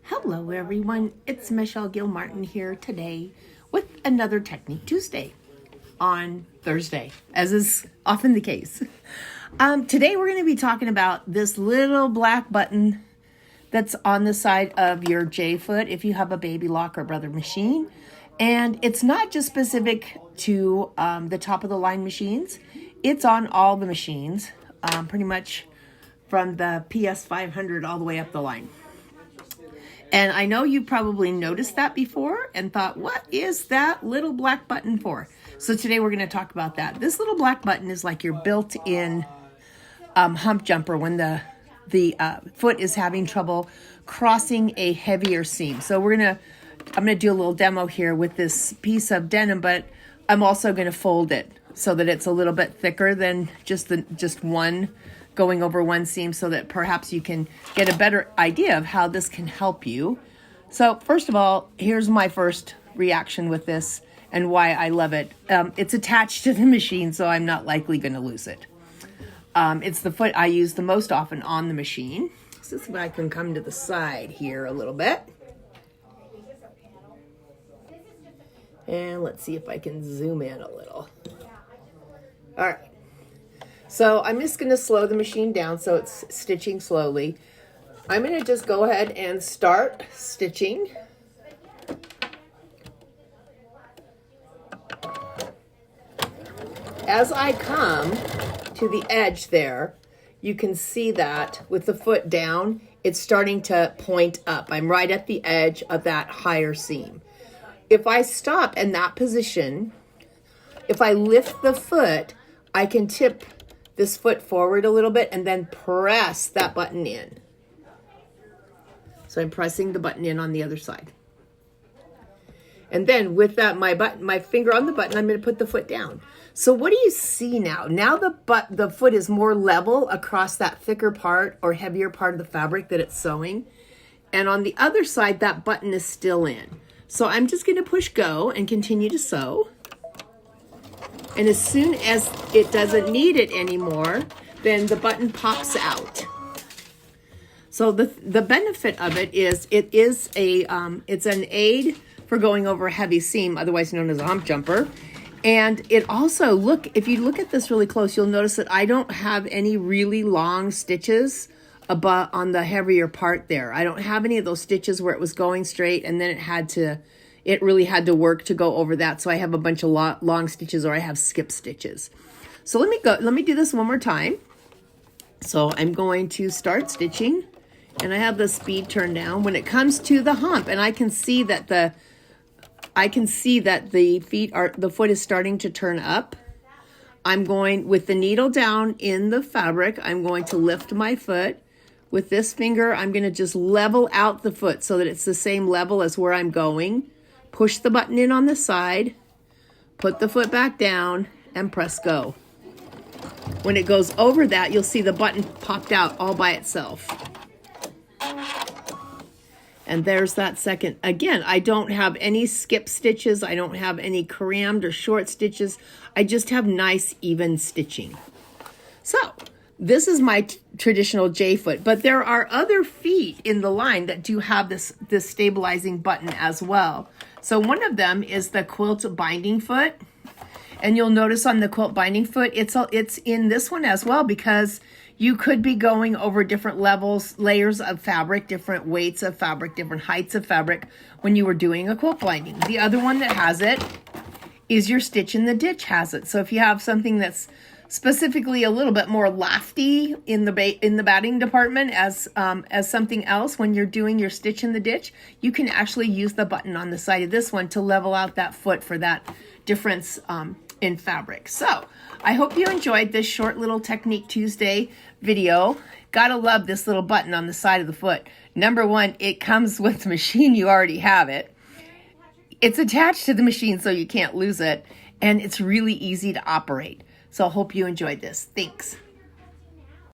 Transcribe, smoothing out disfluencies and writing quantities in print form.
Hello everyone, it's Michelle Gilmartin here today with another Technique Tuesday on Thursday, as is often the case. Today we're going to be talking about this little black button that's on the side of your J-foot if you have a Baby Lock or Brother machine. And it's not just specific to the top of the line machines, it's on all the machines, pretty much from the PS500 all the way up the line. And I know you probably noticed that before and thought, what is that little black button for? So today we're going to talk about that. This little black button is like your built-in hump jumper when the foot is having trouble crossing a heavier seam. So I'm going to do a little demo here with this piece of denim, but I'm also going to fold it so that it's a little bit thicker than just one going over one seam, so that perhaps you can get a better idea of how this can help you. So first of all, here's my first reaction with this and why I love it. It's attached to the machine, so I'm not likely going to lose it. It's the foot I use the most often on the machine. So this is where I can come to the side here a little bit. And let's see if I can zoom in a little. All right. So I'm just going to slow the machine down so it's stitching slowly. I'm going to just go ahead and start stitching. As I come to the edge there, you can see that with the foot down, it's starting to point up. I'm right at the edge of that higher seam. If I stop in that position, if I lift the foot, I can tip this foot forward a little bit and then press that button in. So I'm pressing the button in on the other side. And then with that, my finger on the button, I'm going to put the foot down. So what do you see now? Now the foot is more level across that thicker part or heavier part of the fabric that it's sewing. And on the other side, that button is still in. So I'm just going to push go and continue to sew. And as soon as it doesn't need it anymore, then the button pops out. So the benefit of it is it's an aid for going over a heavy seam, otherwise known as a hump jumper. And it also, if you look at this really close, you'll notice that I don't have any really long stitches on the heavier part there. I don't have any of those stitches where it was going straight and then it really had to work to go over that. So I have a bunch of long stitches, or I have skip stitches. So let me do this one more time. So I'm going to start stitching, and I have the speed turned down when it comes to the hump, and I can see that the foot is starting to turn up. I'm going with the needle down in the fabric. I'm going to lift my foot. With this finger, I'm going to just level out the foot so that it's the same level as where I'm going. Push the button in on the side, put the foot back down, and press go. When it goes over that, you'll see the button popped out all by itself. And there's that second. Again, I don't have any skip stitches. I don't have any crammed or short stitches. I just have nice, even stitching. So this is my traditional J-foot, but there are other feet in the line that do have this stabilizing button as well. So one of them is the quilt binding foot. And you'll notice on the quilt binding foot, it's in this one as well, because you could be going over different layers of fabric, different weights of fabric, different heights of fabric when you were doing a quilt binding. The other one that has it is your Stitch in the Ditch has it. So if you have something that's specifically a little bit more lofty in the batting department as something else, when you're doing your Stitch in the Ditch, you can actually use the button on the side of this one to level out that foot for that difference in fabric. So I hope you enjoyed this short little Technique Tuesday video. Gotta love this little button on the side of the foot. Number one, it comes with the machine. You already have it. It's attached to the machine so you can't lose it. And it's really easy to operate. So I hope you enjoyed this. Thanks.